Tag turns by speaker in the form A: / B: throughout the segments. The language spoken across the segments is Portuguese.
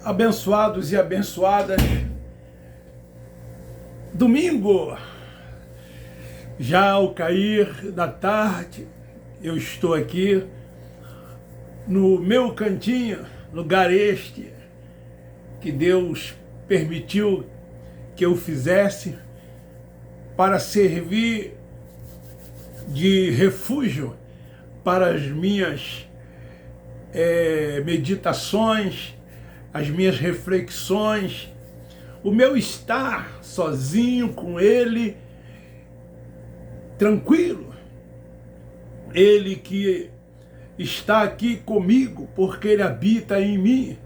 A: Abençoados e abençoadas, domingo, já ao cair da tarde, eu estou aqui no meu cantinho, lugar este que Deus permitiu que eu fizesse para servir de refúgio para as minhas meditações, as minhas reflexões, o meu estar sozinho com Ele, tranquilo. Ele que está aqui comigo, porque Ele habita em mim.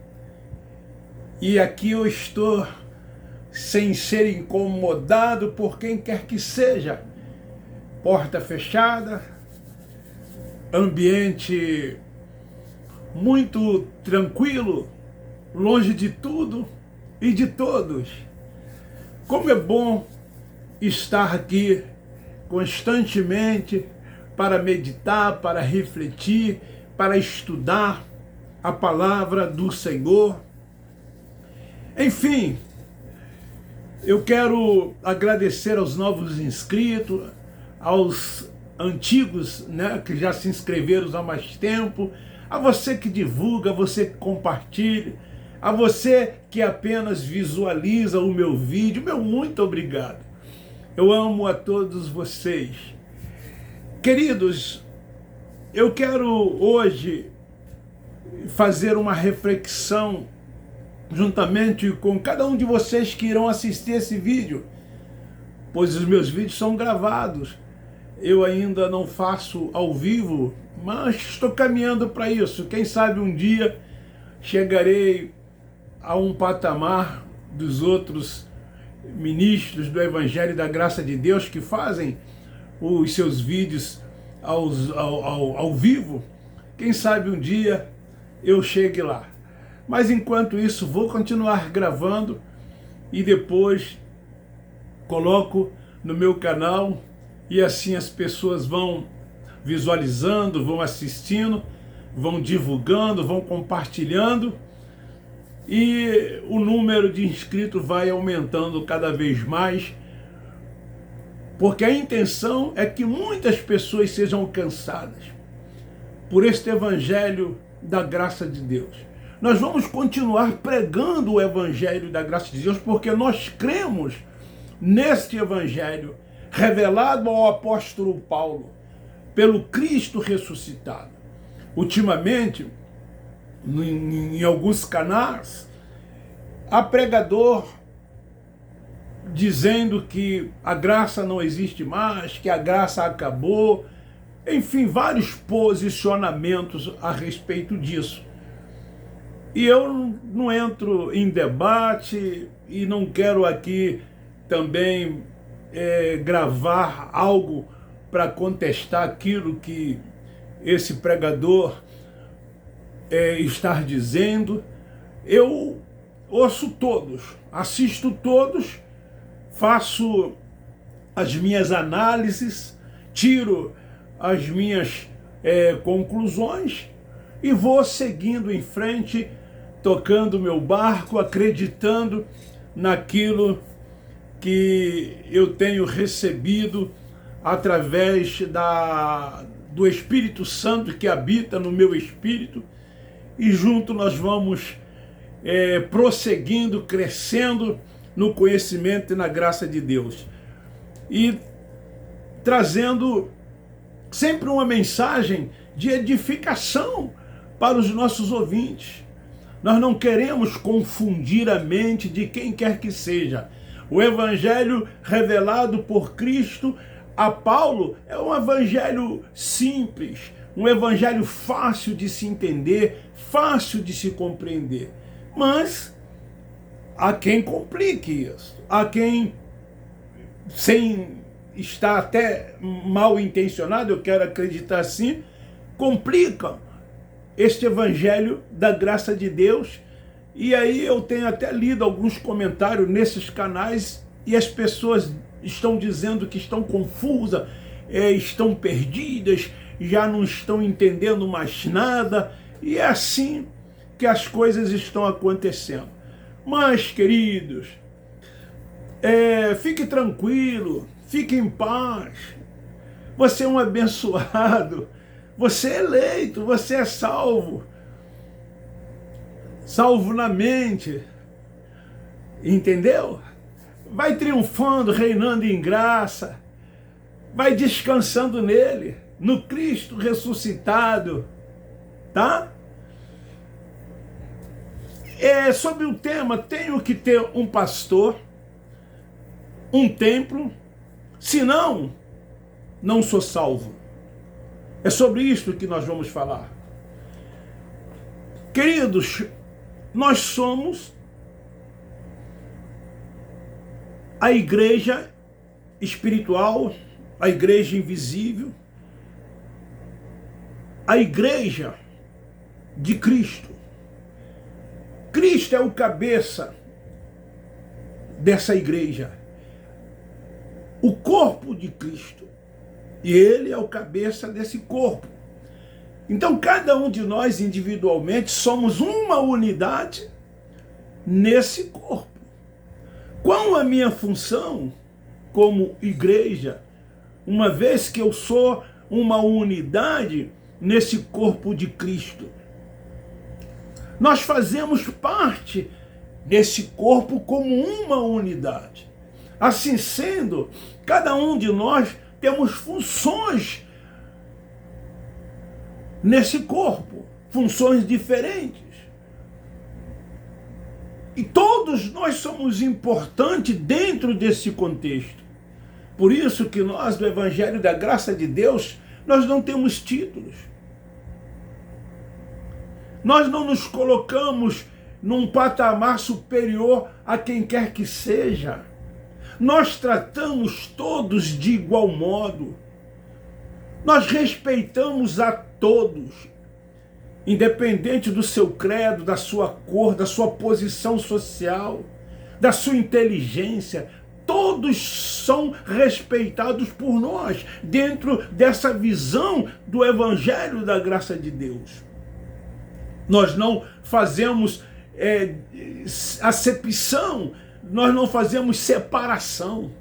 A: E aqui eu estou sem ser incomodado por quem quer que seja. Porta fechada, ambiente muito tranquilo, longe de tudo e de todos. Como é bom estar aqui constantemente para meditar, para refletir, para estudar a palavra do Senhor. Enfim, eu quero agradecer aos novos inscritos, aos antigos, que já se inscreveram há mais tempo, a você que divulga, a você que compartilha, a você que apenas visualiza o meu vídeo, meu muito obrigado. Eu amo a todos vocês. Queridos, eu quero hoje fazer uma reflexão juntamente com cada um de vocês que irão assistir esse vídeo, pois os meus vídeos são gravados. Eu ainda não faço ao vivo, mas estou caminhando para isso. Quem sabe um dia chegarei a um patamar dos outros ministros do Evangelho e da Graça de Deus que fazem os seus vídeos ao vivo. Quem sabe um dia eu chegue lá. Mas enquanto isso, vou continuar gravando e depois coloco no meu canal, e assim as pessoas vão visualizando, vão assistindo, vão divulgando, vão compartilhando, e o número de inscritos vai aumentando cada vez mais, porque a intenção é que muitas pessoas sejam alcançadas por este Evangelho da graça de Deus. Nós vamos continuar pregando o Evangelho da graça de Deus, porque nós cremos neste Evangelho revelado ao apóstolo Paulo, pelo Cristo ressuscitado. Ultimamente, em alguns canais, há pregador dizendo que a graça não existe mais, que a graça acabou, enfim, vários posicionamentos a respeito disso. E eu não entro em debate e não quero aqui também gravar algo para contestar aquilo que esse pregador está dizendo. Eu ouço todos, assisto todos, faço as minhas análises, tiro as minhas conclusões e vou seguindo em frente, tocando meu barco, acreditando naquilo que eu tenho recebido através do Espírito Santo que habita no meu espírito, e junto nós vamos prosseguindo, crescendo no conhecimento e na graça de Deus, e trazendo sempre uma mensagem de edificação para os nossos ouvintes. Nós não queremos confundir a mente de quem quer que seja. O Evangelho revelado por Cristo a Paulo é um Evangelho simples, um Evangelho fácil de se entender, fácil de se compreender. Mas há quem complique isso, há quem, sem estar até mal intencionado, eu quero acreditar assim, complicam este Evangelho da graça de Deus. E aí eu tenho até lido alguns comentários nesses canais e as pessoas estão dizendo que estão confusas, estão perdidas, já não estão entendendo mais nada. E é assim que as coisas estão acontecendo. Mas, queridos, fique tranquilo, fique em paz. Você é um abençoado, você é eleito, você é salvo. Salvo na mente, entendeu? Vai triunfando, reinando em graça, vai descansando nele, no Cristo ressuscitado, tá? Sobre o tema, tenho que ter um pastor, um templo, senão não sou salvo. É sobre isso que nós vamos falar. Queridos, nós somos a igreja espiritual, a igreja invisível, a igreja de Cristo. Cristo é o cabeça dessa igreja, o corpo de Cristo, e ele é o cabeça desse corpo. Então cada um de nós individualmente somos uma unidade nesse corpo. Qual a minha função como igreja, uma vez que eu sou uma unidade nesse corpo de Cristo? Nós fazemos parte desse corpo como uma unidade. Assim sendo, cada um de nós temos funções nesse corpo, funções diferentes. E todos nós somos importantes dentro desse contexto. Por isso que nós, do Evangelho da Graça de Deus, nós não temos títulos. Nós não nos colocamos num patamar superior a quem quer que seja. Nós tratamos todos de igual modo. Nós respeitamos a todos, independente do seu credo, da sua cor, da sua posição social, da sua inteligência. Todos são respeitados por nós, dentro dessa visão do Evangelho da Graça de Deus. Nós não fazemos acepção, nós não fazemos separação.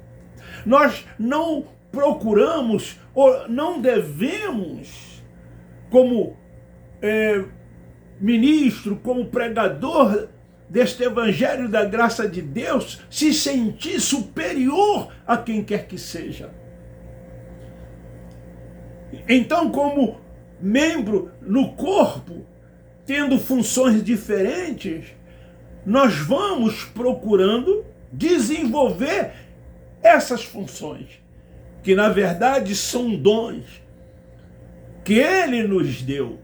A: Nós não procuramos, ou não devemos, como ministro, como pregador deste Evangelho da Graça de Deus, se sentir superior a quem quer que seja. Então, como membro no corpo, tendo funções diferentes, nós vamos procurando desenvolver essas funções, que na verdade são dons que Ele nos deu.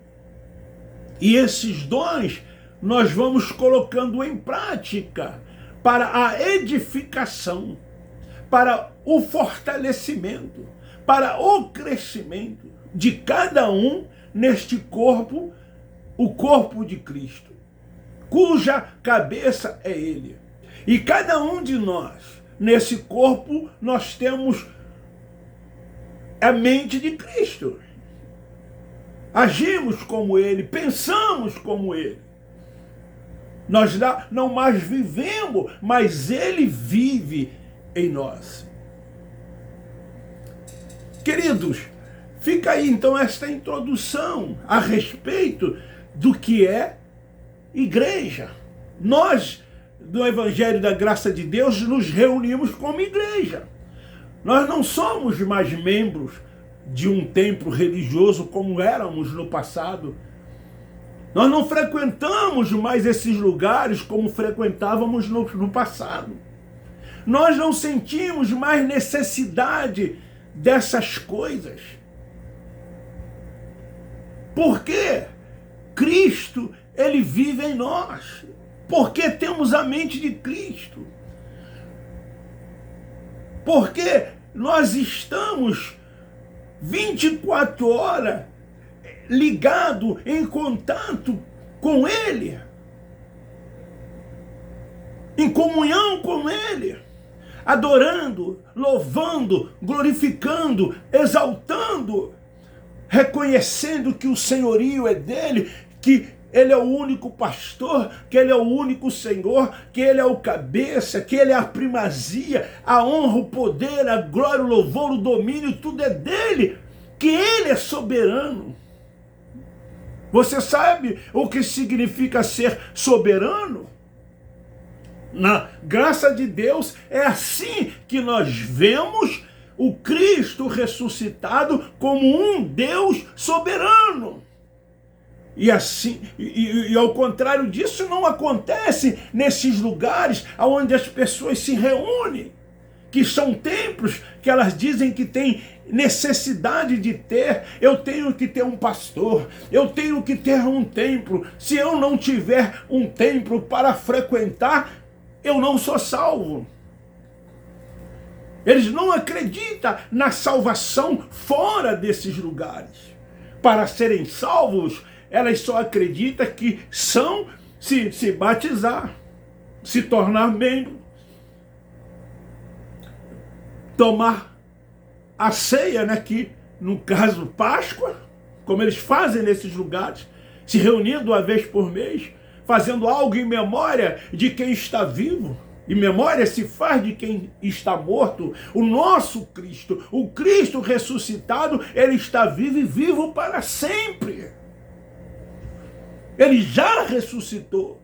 A: E esses dons nós vamos colocando em prática para a edificação, para o fortalecimento, para o crescimento de cada um neste corpo, o corpo de Cristo, cuja cabeça é Ele. E cada um de nós, nesse corpo, nós temos a mente de Cristo. Agimos como Ele, pensamos como Ele. Nós não mais vivemos, mas Ele vive em nós. Queridos, fica aí então esta introdução a respeito do que é igreja. Nós, do Evangelho da Graça de Deus, nos reunimos como igreja. Nós não somos mais membros de um templo religioso como éramos no passado. Nós não frequentamos mais esses lugares como frequentávamos no passado. Nós não sentimos mais necessidade dessas coisas. Por quê? Cristo, Ele vive em nós. Porque temos a mente de Cristo. Porque nós estamos 24 horas ligado, em contato com Ele, em comunhão com Ele, adorando, louvando, glorificando, exaltando, reconhecendo que o senhorio é dele, que Ele é o único pastor, que Ele é o único Senhor, que Ele é o cabeça, que Ele é a primazia, a honra, o poder, a glória, o louvor, o domínio, tudo é dEle, que Ele é soberano. Você sabe o que significa ser soberano? Na graça de Deus, é assim que nós vemos o Cristo ressuscitado como um Deus soberano. E assim, e ao contrário disso, não acontece nesses lugares onde as pessoas se reúnem, que são templos que elas dizem que têm necessidade de ter. Eu tenho que ter um pastor, eu tenho que ter um templo. Se eu não tiver um templo para frequentar, eu não sou salvo. Eles não acreditam na salvação fora desses lugares. Para serem salvos, elas só acreditam que são se batizar, se tornar membro, tomar a ceia, né, que no caso Páscoa, como eles fazem nesses lugares, se reunindo uma vez por mês, fazendo algo em memória de quem está vivo. E memória se faz de quem está morto. O nosso Cristo, o Cristo ressuscitado, Ele está vivo e vivo para sempre. Ele já ressuscitou.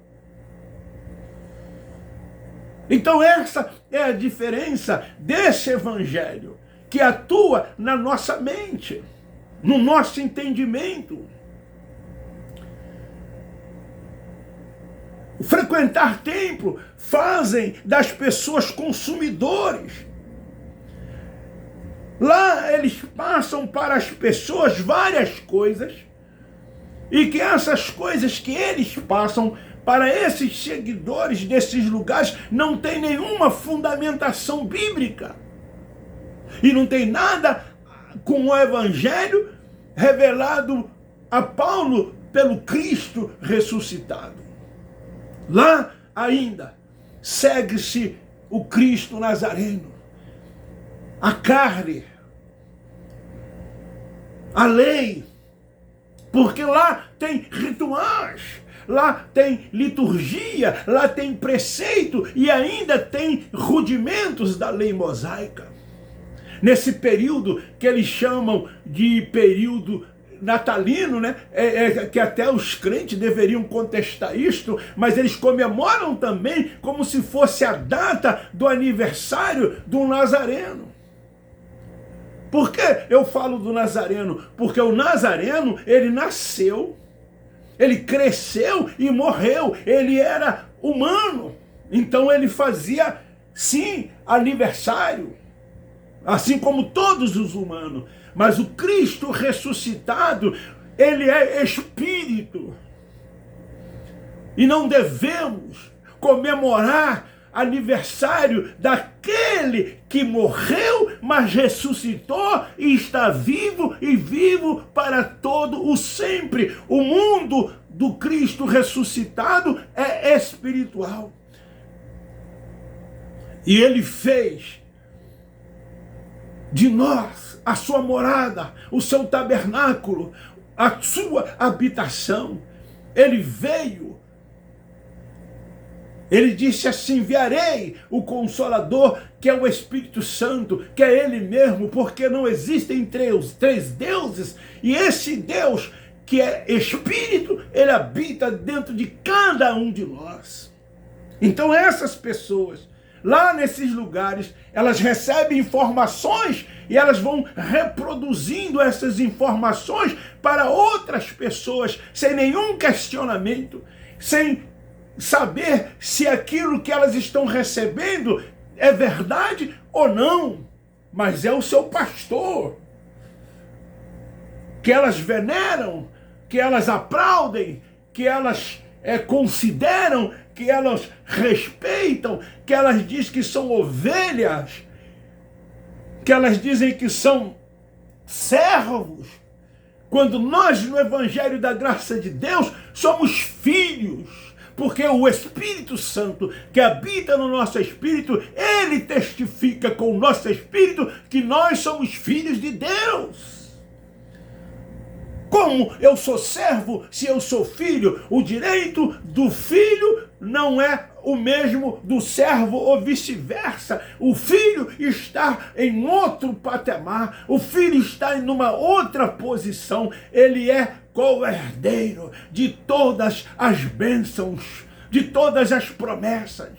A: Então essa é a diferença desse evangelho, que atua na nossa mente, no nosso entendimento. Frequentar templo fazem das pessoas consumidores. Lá eles passam para as pessoas várias coisas, e que essas coisas que eles passam para esses seguidores desses lugares não tem nenhuma fundamentação bíblica. E não tem nada com o evangelho revelado a Paulo pelo Cristo ressuscitado. Lá ainda segue-se o Cristo Nazareno, a carne, a lei, porque lá tem rituais, lá tem liturgia, lá tem preceito e ainda tem rudimentos da lei mosaica. Nesse período que eles chamam de período natalino, né? Que até os crentes deveriam contestar isto, mas eles comemoram também como se fosse a data do aniversário do Nazareno. Por que eu falo do Nazareno? Porque o Nazareno, ele nasceu, ele cresceu e morreu, ele era humano, então ele fazia, sim, aniversário, assim como todos os humanos. Mas o Cristo ressuscitado, ele é espírito. E não devemos comemorar aniversário daquele que morreu, mas ressuscitou e está vivo e vivo para todo o sempre. O mundo do Cristo ressuscitado é espiritual. E ele fez de nós a sua morada, o seu tabernáculo, a sua habitação. Ele veio, ele disse assim: enviarei o Consolador, que é o Espírito Santo, que é ele mesmo, porque não existem três deuses, e esse Deus que é Espírito, ele habita dentro de cada um de nós. Então essas pessoas, lá nesses lugares, elas recebem informações e elas vão reproduzindo essas informações para outras pessoas, sem nenhum questionamento, sem saber se aquilo que elas estão recebendo é verdade ou não, mas é o seu pastor, que elas veneram, que elas aplaudem, que elas consideram, que elas respeitam, que elas dizem que são ovelhas, que elas dizem que são servos, quando nós, no Evangelho da Graça de Deus, somos filhos, porque o Espírito Santo que habita no nosso espírito, ele testifica com o nosso espírito que nós somos filhos de Deus. Como eu sou servo se eu sou filho? O direito do filho não é o mesmo do servo ou vice-versa. O filho está em outro patamar, o filho está em uma outra posição, ele é co-herdeiro de todas as bênçãos, de todas as promessas.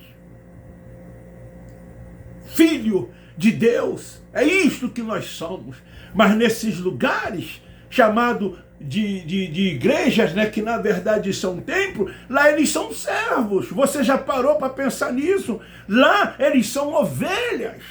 A: Filho de Deus, é isto que nós somos. Mas nesses lugares, chamado de igrejas, né, que na verdade são templos, lá eles são servos. Você já parou para pensar nisso? Lá eles são ovelhas.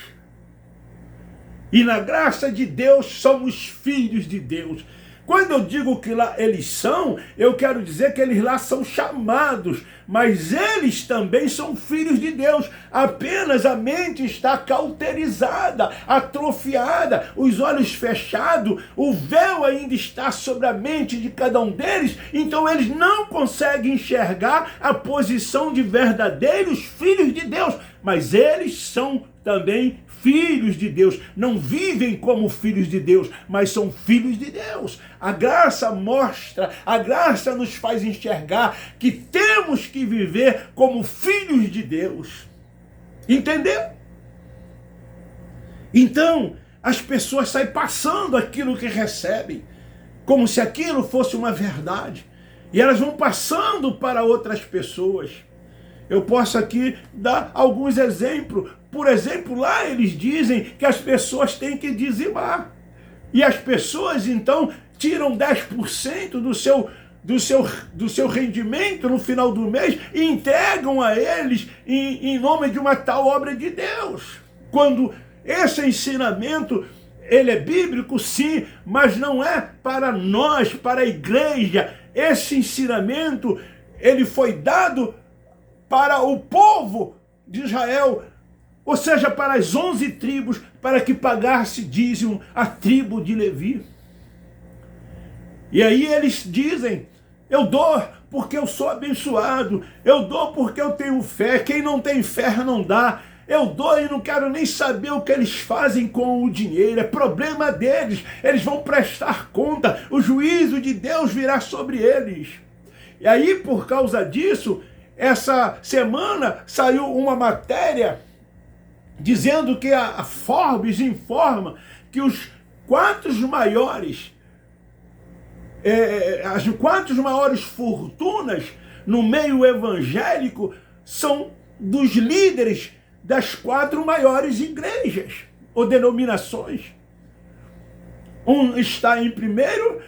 A: E na graça de Deus somos filhos de Deus. Quando eu digo que lá eles são, eu quero dizer que eles lá são chamados, mas eles também são filhos de Deus. Apenas a mente está cauterizada, atrofiada, os olhos fechados, o véu ainda está sobre a mente de cada um deles, então eles não conseguem enxergar a posição de verdadeiros filhos de Deus, mas eles são também filhos de Deus, não vivem como filhos de Deus, mas são filhos de Deus. A graça mostra, a graça nos faz enxergar que temos que viver como filhos de Deus. Entendeu? Então, as pessoas saem passando aquilo que recebem, como se aquilo fosse uma verdade, e elas vão passando para outras pessoas. Eu posso aqui dar alguns exemplos. Por exemplo, lá eles dizem que as pessoas têm que dizimar. E as pessoas, então, tiram 10% do seu rendimento no final do mês e entregam a eles em nome de uma tal obra de Deus. Quando esse ensinamento, ele é bíblico, sim, mas não é para nós, para a igreja. Esse ensinamento, ele foi dado para o povo de Israel, ou seja, para as 11 tribos, para que pagasse dízimo a tribo de Levi. E aí eles dizem, eu dou porque eu sou abençoado, eu dou porque eu tenho fé, quem não tem fé não dá, eu dou e não quero nem saber o que eles fazem com o dinheiro, é problema deles, eles vão prestar conta, o juízo de Deus virá sobre eles. E aí, por causa disso, essa semana saiu uma matéria dizendo que a Forbes informa que os quatro maiores fortunas no meio evangélico são dos líderes das 4 maiores igrejas ou denominações. Um está em primeiro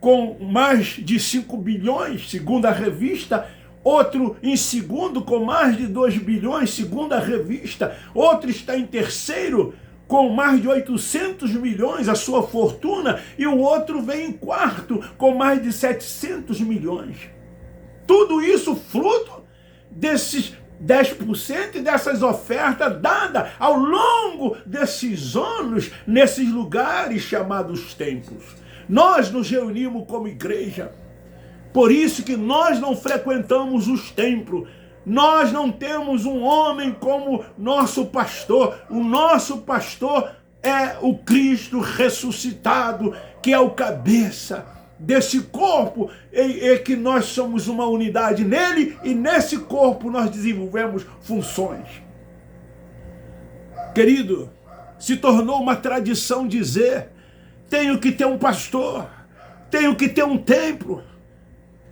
A: com mais de 5 bilhões, segundo a revista, outro em segundo com mais de 2 bilhões, segundo a revista, outro está em terceiro com mais de 800 milhões a sua fortuna, e o outro vem em quarto com mais de 700 milhões. Tudo isso fruto desses 10% e dessas ofertas dadas ao longo desses anos nesses lugares chamados templos. Nós nos reunimos como igreja. Por isso que nós não frequentamos os templos. Nós não temos um homem como nosso pastor. O nosso pastor é o Cristo ressuscitado, que é o cabeça desse corpo, e que nós somos uma unidade nele, e nesse corpo nós desenvolvemos funções. Querido, se tornou uma tradição dizer, tenho que ter um pastor, tenho que ter um templo,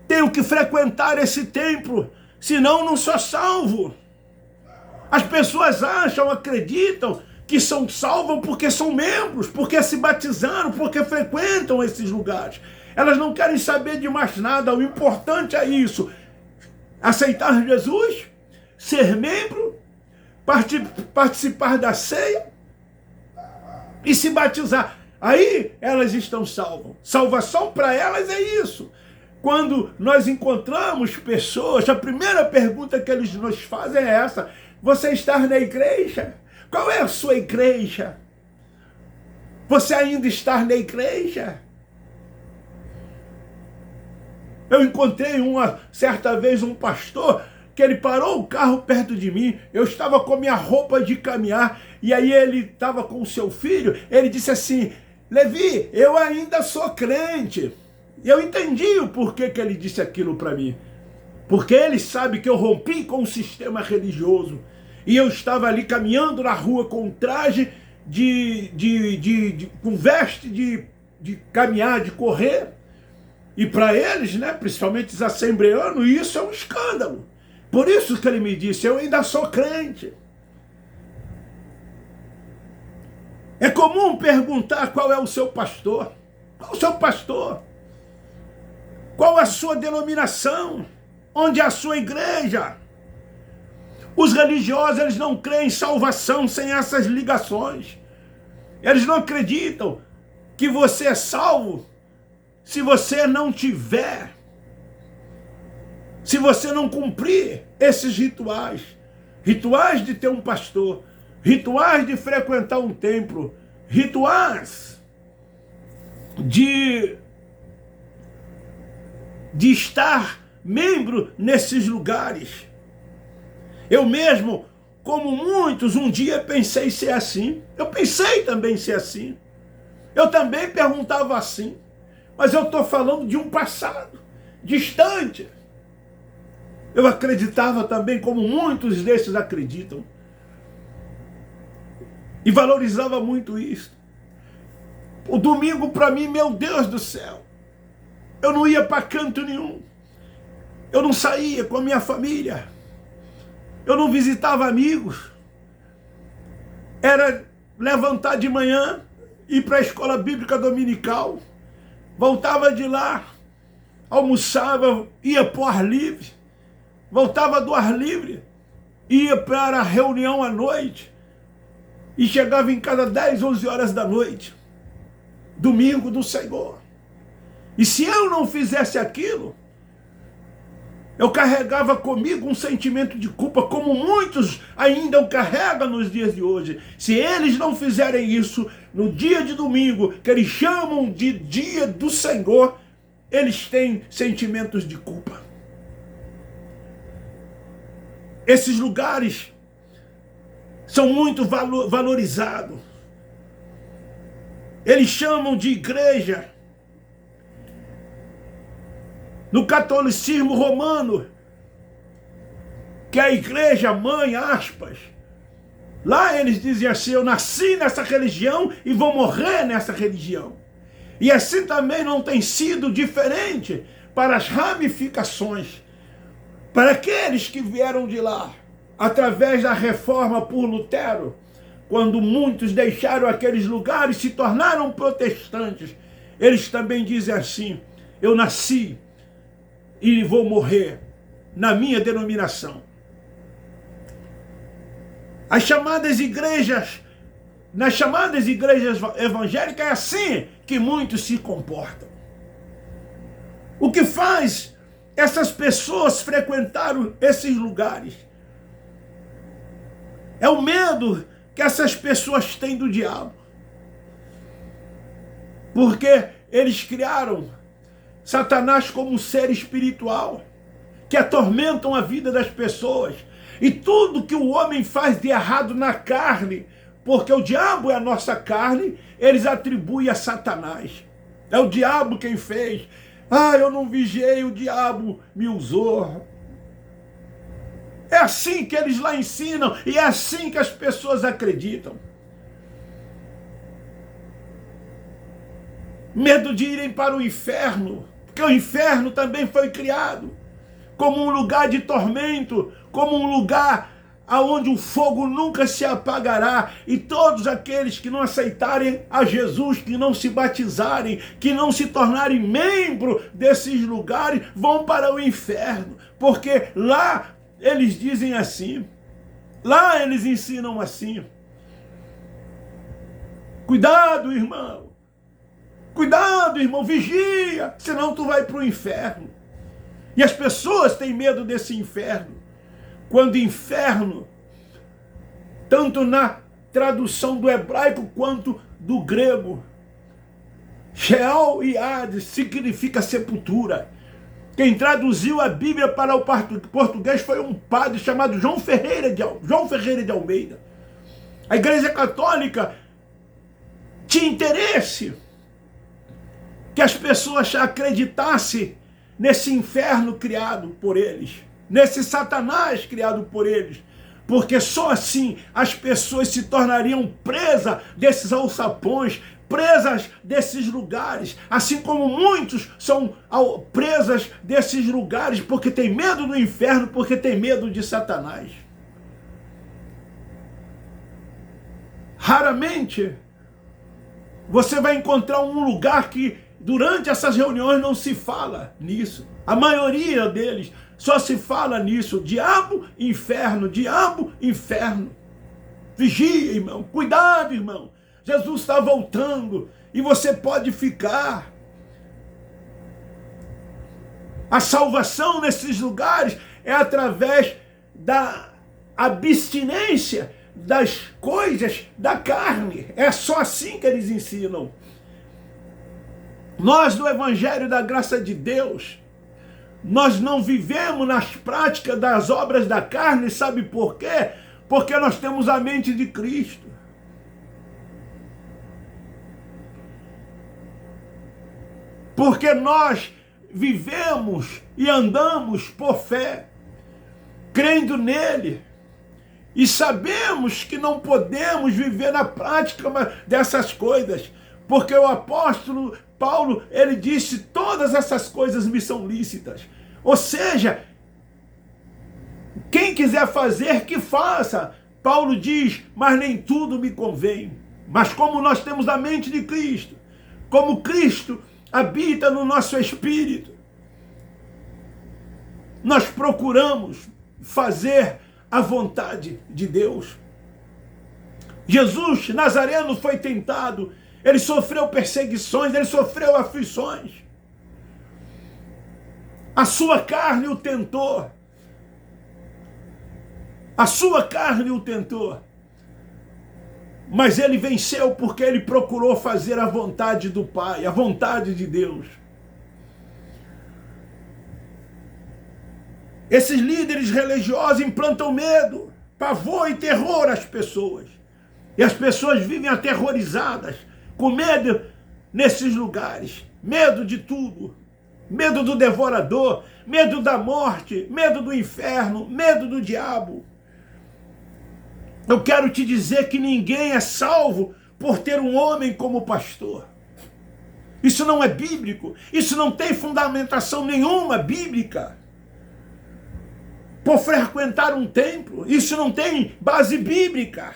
A: tenho que frequentar esse templo, senão não sou salvo. As pessoas acham, acreditam que são salvos porque são membros, porque se batizaram, porque frequentam esses lugares. Elas não querem saber de mais nada, o importante é isso. Aceitar Jesus, ser membro, participar da ceia e se batizar. Aí elas estão salvas. Salvação para elas é isso. Quando nós encontramos pessoas, a primeira pergunta que eles nos fazem é essa: você está na igreja? Qual é a sua igreja? Você ainda está na igreja? Eu encontrei certa vez um pastor que ele parou o carro perto de mim, eu estava com minha roupa de caminhar, e aí ele estava com o seu filho, ele disse assim, Levi, eu ainda sou crente. E eu entendi o porquê que ele disse aquilo para mim. Porque ele sabe que eu rompi com o sistema religioso. E eu estava ali caminhando na rua com traje com veste de caminhar, de correr. E para eles, né, principalmente os assembleanos, isso é um escândalo. Por isso que ele me disse, eu ainda sou crente. É comum perguntar qual é o seu pastor. Qual é o seu pastor? Qual a sua denominação? Onde é a sua igreja? Os religiosos, eles não creem em salvação sem essas ligações. Eles não acreditam que você é salvo se você não tiver, se você não cumprir esses rituais. Rituais de ter um pastor, rituais de frequentar um templo, rituais de estar membro nesses lugares. Eu mesmo, como muitos, um dia pensei ser assim. Eu pensei também ser assim. Eu também perguntava assim. Mas eu estou falando de um passado distante. Eu acreditava também, como muitos desses acreditam. E valorizava muito isso. O domingo para mim, meu Deus do céu, eu não ia para canto nenhum. Eu não saía com a minha família. Eu não visitava amigos. Era levantar de manhã, ir para a escola bíblica dominical. Voltava de lá, almoçava, ia para o ar livre. Voltava do ar livre, ia para a reunião à noite. E chegava em casa 10, 11 horas da noite. Domingo do Senhor. E se eu não fizesse aquilo, eu carregava comigo um sentimento de culpa, como muitos ainda o carregam nos dias de hoje. Se eles não fizerem isso no dia de domingo, que eles chamam de dia do Senhor, eles têm sentimentos de culpa. Esses lugares são muito valorizados. Eles chamam de igreja. No catolicismo romano, que é a igreja mãe, aspas, lá eles dizem assim, eu nasci nessa religião e vou morrer nessa religião. E assim também não tem sido diferente para as ramificações, para aqueles que vieram de lá, através da reforma por Lutero, quando muitos deixaram aqueles lugares e se tornaram protestantes, eles também dizem assim, eu nasci e vou morrer na minha denominação. As chamadas igrejas, nas chamadas igrejas evangélicas, é assim que muitos se comportam. O que faz essas pessoas frequentarem esses lugares é o medo que essas pessoas têm do diabo. Porque eles criaram Satanás como um ser espiritual, que atormentam a vida das pessoas. E tudo que o homem faz de errado na carne, porque o diabo é a nossa carne, eles atribuem a Satanás. É o diabo quem fez. Ah, eu não vigiei, o diabo me usou. É assim que eles lá ensinam, e é assim que as pessoas acreditam. Medo de irem para o inferno, porque o inferno também foi criado como um lugar de tormento, como um lugar aonde o fogo nunca se apagará, e todos aqueles que não aceitarem a Jesus, que não se batizarem, que não se tornarem membro desses lugares, vão para o inferno, porque lá eles dizem assim, lá eles ensinam assim. Cuidado, irmão. Cuidado, irmão, vigia, senão tu vai para o inferno. E as pessoas têm medo desse inferno. Quando inferno, tanto na tradução do hebraico quanto do grego, Sheol e Hades significa sepultura. Quem traduziu a Bíblia para o português foi um padre chamado João Ferreira de Almeida. A Igreja Católica tinha interesse que as pessoas acreditassem nesse inferno criado por eles, nesse Satanás criado por eles, porque só assim as pessoas se tornariam presas desses alçapões, presas desses lugares, assim como muitos são presas desses lugares porque tem medo do inferno, porque tem medo de Satanás. Raramente você vai encontrar um lugar que durante essas reuniões não se fala nisso. A maioria deles só se fala nisso. Diabo, inferno, diabo, inferno. Vigia, irmão. Cuidado, irmão. Jesus está voltando e você pode ficar. A salvação nesses lugares é através da abstinência das coisas da carne. É só assim que eles ensinam. Nós, do Evangelho da Graça de Deus, nós não vivemos nas práticas das obras da carne, sabe por quê? Porque nós temos a mente de Cristo. Porque nós vivemos e andamos por fé, crendo nele. E sabemos que não podemos viver na prática dessas coisas, porque o apóstolo Paulo, ele disse, todas essas coisas me são lícitas. Ou seja, quem quiser fazer, que faça. Paulo diz, mas nem tudo me convém. Mas como nós temos a mente de Cristo, como Cristo habita no nosso espírito, nós procuramos fazer a vontade de Deus. Jesus Nazareno foi tentado, ele sofreu perseguições, ele sofreu aflições. A sua carne o tentou. A sua carne o tentou. Mas ele venceu porque ele procurou fazer a vontade do Pai, a vontade de Deus. Esses líderes religiosos implantam medo, pavor e terror às pessoas. E as pessoas vivem aterrorizadas, com medo nesses lugares. Medo de tudo. Medo do devorador, medo da morte, medo do inferno, medo do diabo. Eu quero te dizer que ninguém é salvo por ter um homem como pastor. Isso não é bíblico, isso não tem fundamentação nenhuma bíblica. Por frequentar um templo, isso não tem base bíblica.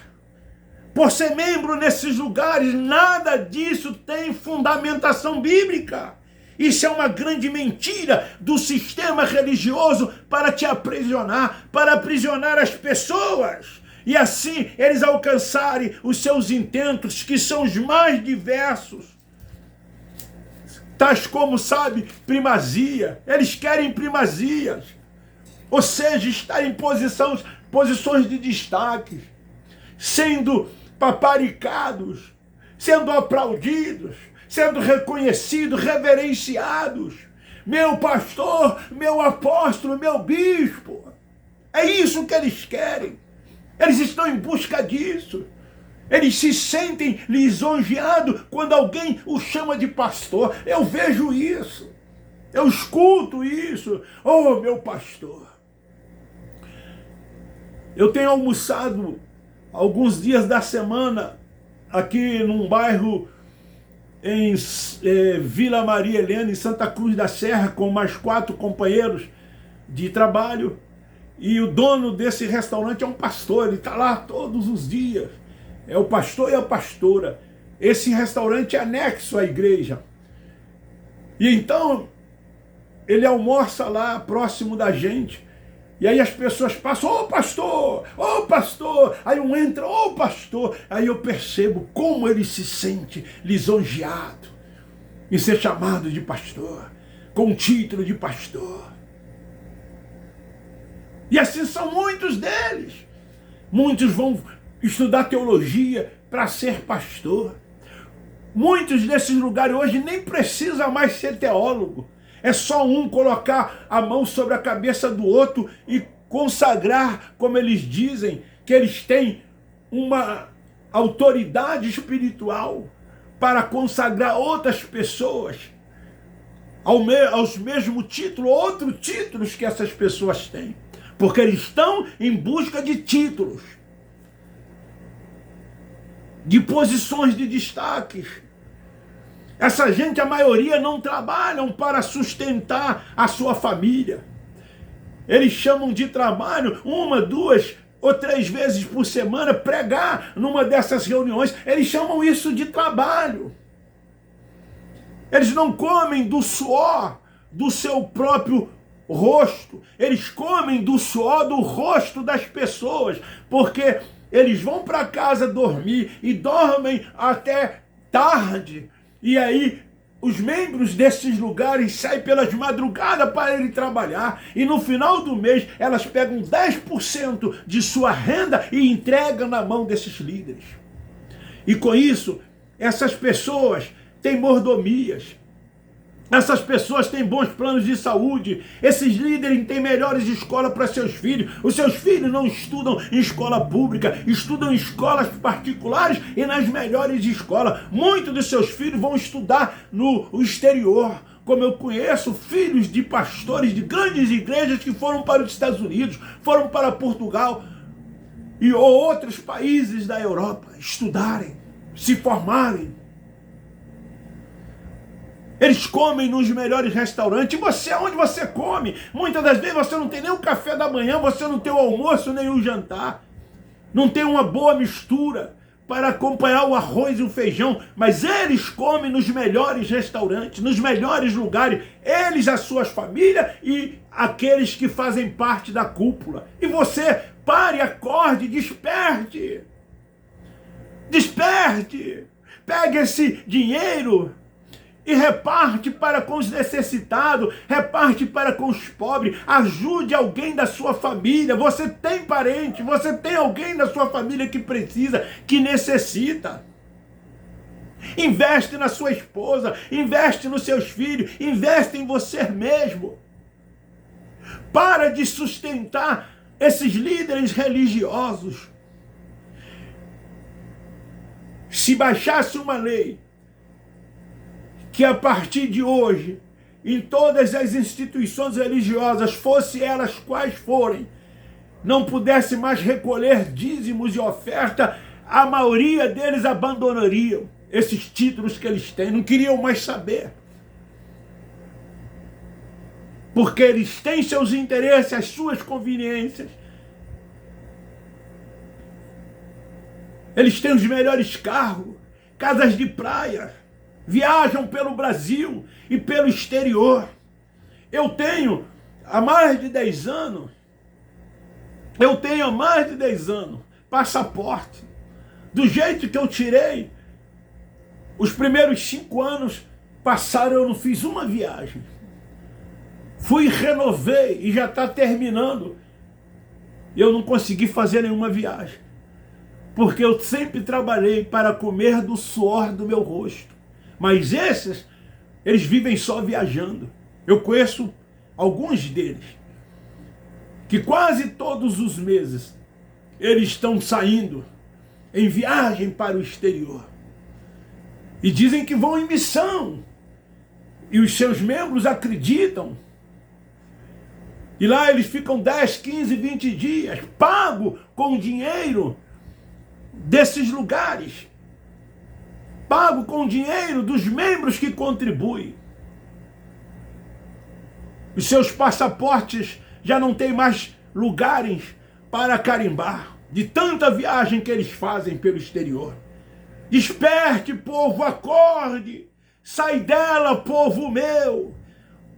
A: Por ser membro nesses lugares, nada disso tem fundamentação bíblica. Isso é uma grande mentira do sistema religioso para te aprisionar, para aprisionar as pessoas. E assim eles alcançarem os seus intentos, que são os mais diversos. Tais como, sabe, primazia. Eles querem primazias. Ou seja, estar em posições de destaque, sendo paparicados, sendo aplaudidos, sendo reconhecidos, reverenciados. Meu pastor, meu apóstolo, meu bispo. É isso que eles querem. Eles estão em busca disso. Eles se sentem lisonjeados quando alguém o chama de pastor. Eu vejo isso. Eu escuto isso. Oh, meu pastor. Eu tenho almoçado alguns dias da semana aqui num bairro em Vila Maria Helena, em Santa Cruz da Serra, com mais 4 companheiros de trabalho. E o dono desse restaurante é um pastor, ele está lá todos os dias. É o pastor e a pastora. Esse restaurante é anexo à igreja. E então, ele almoça lá, próximo da gente. E aí as pessoas passam, ô pastor, ô pastor. Aí um entra, ô pastor. Aí eu percebo como ele se sente lisonjeado em ser chamado de pastor, com o título de pastor. E assim são muitos deles. Muitos vão estudar teologia para ser pastor. Muitos desses lugares hoje nem precisa mais ser teólogo. É só um colocar a mão sobre a cabeça do outro e consagrar, como eles dizem, que eles têm uma autoridade espiritual para consagrar outras pessoas aos mesmos títulos, outros títulos que essas pessoas têm. Porque eles estão em busca de títulos, de posições de destaques. Essa gente, a maioria, não trabalham para sustentar a sua família. Eles chamam de trabalho 1, 2 ou 3 vezes por semana, pregar numa dessas reuniões. Eles chamam isso de trabalho. Eles não comem do suor do seu próprio rosto. Eles comem do suor do rosto das pessoas, porque eles vão para casa dormir e dormem até tarde. E aí os membros desses lugares saem pelas madrugadas para irem trabalhar. E no final do mês elas pegam 10% de sua renda e entregam na mão desses líderes. E com isso, essas pessoas têm mordomias. Essas pessoas têm bons planos de saúde. Esses líderes têm melhores escolas para seus filhos. Os seus filhos não estudam em escola pública, estudam em escolas particulares e nas melhores escolas. Muitos dos seus filhos vão estudar no exterior. Como eu conheço filhos de pastores de grandes igrejas que foram para os Estados Unidos, foram para Portugal e outros países da Europa estudarem, se formarem. Eles comem nos melhores restaurantes. E você, onde você come? Muitas das vezes você não tem nem o café da manhã, você não tem o almoço, nem o jantar. Não tem uma boa mistura para acompanhar o arroz e o feijão. Mas eles comem nos melhores restaurantes, nos melhores lugares. Eles, as suas famílias e aqueles que fazem parte da cúpula. E você, pare, acorde, desperte. Desperte. Pegue esse dinheiro e reparte para com os necessitados, reparte para com os pobres, ajude alguém da sua família. Você tem parente, você tem alguém da sua família que precisa, que necessita. Investe na sua esposa, investe nos seus filhos, investe em você mesmo. Para de sustentar esses líderes religiosos. Se baixasse uma lei que a partir de hoje, em todas as instituições religiosas, fosse elas quais forem, não pudesse mais recolher dízimos e oferta, a maioria deles abandonariam esses títulos que eles têm, não queriam mais saber. Porque eles têm seus interesses, as suas conveniências. Eles têm os melhores carros, casas de praia, viajam pelo Brasil e pelo exterior. Eu tenho há mais de 10 anos, passaporte. Do jeito que eu tirei, os primeiros 5 anos passaram, eu não fiz uma viagem. Fui e renovei e já está terminando. Eu não consegui fazer nenhuma viagem. Porque eu sempre trabalhei para comer do suor do meu rosto. Mas esses, eles vivem só viajando. Eu conheço alguns deles, que quase todos os meses, eles estão saindo em viagem para o exterior. E dizem que vão em missão. E os seus membros acreditam. E lá eles ficam 10, 15, 20 dias, pago com dinheiro desses lugares. Pago com o dinheiro dos membros que contribuem. Os seus passaportes já não têm mais lugares para carimbar, de tanta viagem que eles fazem pelo exterior. Desperte, povo, acorde, sai dela, povo meu.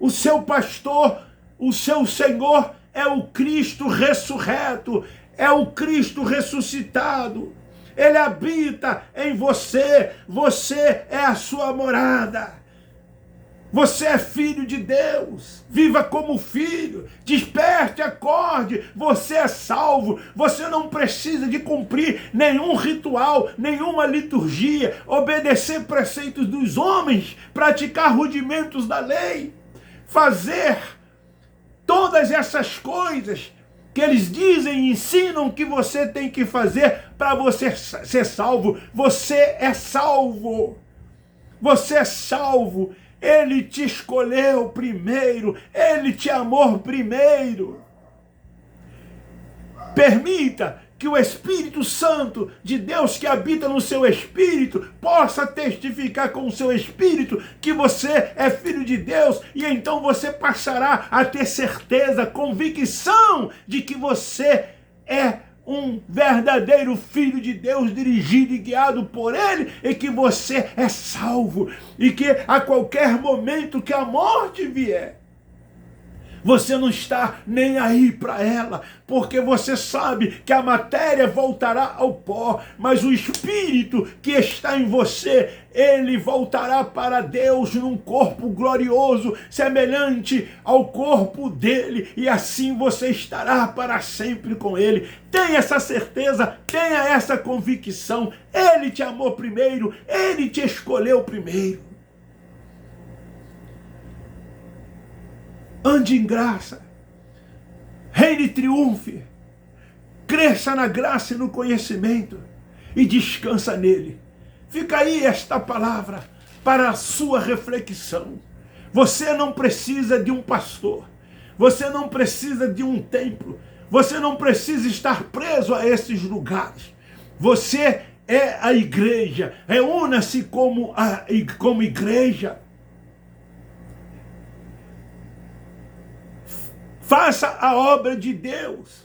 A: O seu pastor, o seu Senhor é o Cristo ressurreto, é o Cristo ressuscitado. Ele habita em você, você é a sua morada. Você é filho de Deus, viva como filho, desperte, acorde, você é salvo, você não precisa de cumprir nenhum ritual, nenhuma liturgia, obedecer preceitos dos homens, praticar rudimentos da lei, fazer todas essas coisas que eles dizem e ensinam que você tem que fazer para você ser salvo. Você é salvo. Você é salvo Ele te escolheu primeiro, Ele te amou primeiro. Permita que o Espírito Santo de Deus que habita no seu espírito possa testificar com o seu espírito que você é filho de Deus, e então você passará a ter certeza, convicção de que você é um verdadeiro filho de Deus, dirigido e guiado por Ele, e que você é salvo, e que a qualquer momento que a morte vier, você não está nem aí para ela, porque você sabe que a matéria voltará ao pó, mas o Espírito que está em você, ele voltará para Deus num corpo glorioso, semelhante ao corpo dele, e assim você estará para sempre com ele. Tenha essa certeza, tenha essa convicção. Ele te amou primeiro, ele te escolheu primeiro. Ande em graça, reine e triunfe, cresça na graça e no conhecimento e descansa nele. Fica aí esta palavra para a sua reflexão. Você não precisa de um pastor, você não precisa de um templo, você não precisa estar preso a esses lugares. Você é a igreja, reúna-se como igreja. Faça a obra de Deus,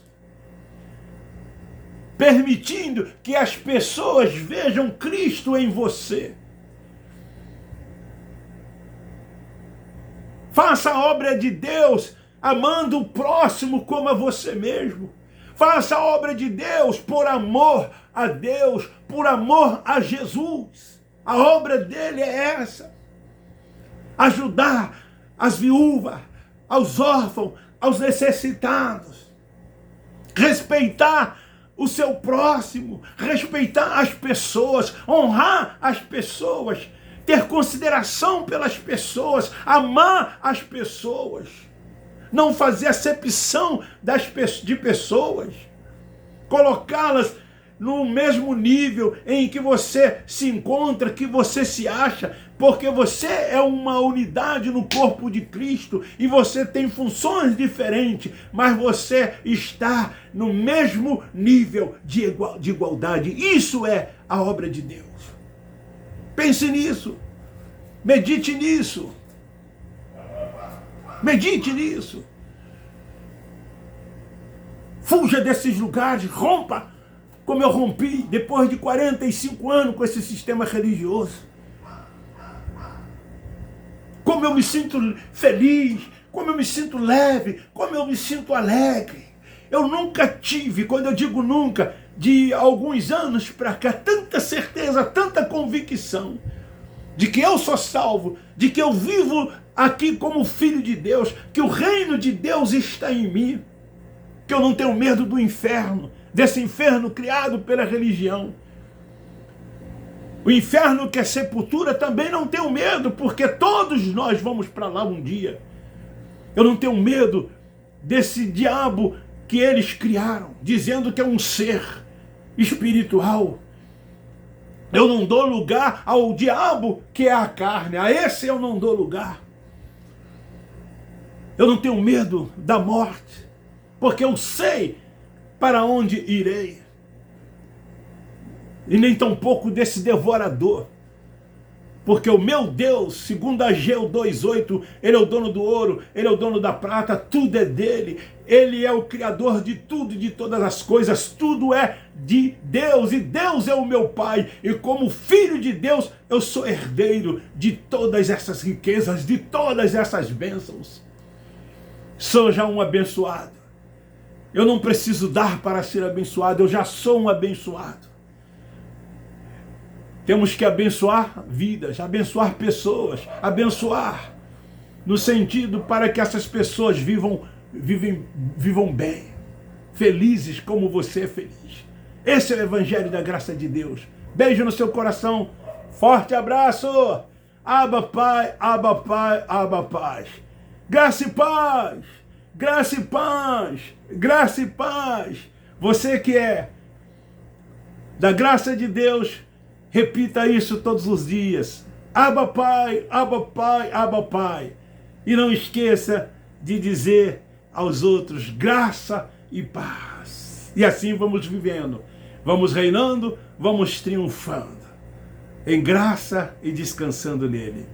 A: permitindo que as pessoas vejam Cristo em você. Faça a obra de Deus, amando o próximo como a você mesmo. Faça a obra de Deus por amor a Deus, por amor a Jesus. A obra dele é essa: ajudar as viúvas, aos órfãos, aos necessitados, respeitar o seu próximo, respeitar as pessoas, honrar as pessoas, ter consideração pelas pessoas, amar as pessoas, não fazer acepção de pessoas, colocá-las no mesmo nível em que você se encontra, que você se acha, porque você é uma unidade no corpo de Cristo e você tem funções diferentes, mas você está no mesmo nível de igualdade. Isso é a obra de Deus. Pense nisso, medite nisso, medite nisso. Fuja desses lugares, rompa, como eu rompi depois de 45 anos com esse sistema religioso. Como eu me sinto feliz, como eu me sinto leve, como eu me sinto alegre. Eu nunca tive, quando eu digo nunca, de alguns anos para cá, tanta certeza, tanta convicção de que eu sou salvo, de que eu vivo aqui como filho de Deus, que o reino de Deus está em mim, que eu não tenho medo do inferno, desse inferno criado pela religião. O inferno que é sepultura também não tenho medo, porque todos nós vamos para lá um dia. Eu não tenho medo desse diabo que eles criaram, dizendo que é um ser espiritual. Eu não dou lugar ao diabo que é a carne, a esse eu não dou lugar. Eu não tenho medo da morte, porque eu sei para onde irei. E nem tampouco desse devorador. Porque o meu Deus, segundo Ageu 2:8, Ele é o dono do ouro, Ele é o dono da prata, tudo é dele. Ele é o Criador de tudo e de todas as coisas, tudo é de Deus, e Deus é o meu Pai. E como filho de Deus, eu sou herdeiro de todas essas riquezas, de todas essas bênçãos. Sou já um abençoado. Eu não preciso dar para ser abençoado, eu já sou um abençoado. Temos que abençoar vidas, abençoar pessoas, abençoar no sentido para que essas pessoas vivam bem, felizes como você é feliz. Esse é o Evangelho da Graça de Deus. Beijo no seu coração, forte abraço. Abba Pai, Abba Pai, Abba Paz. Graça e paz, graça e paz, graça e paz. Você que é da graça de Deus, repita isso todos os dias. Abba Pai, Abba Pai, Abba Pai. E não esqueça de dizer aos outros graça e paz. E assim vamos vivendo, vamos reinando, vamos triunfando em graça e descansando nele.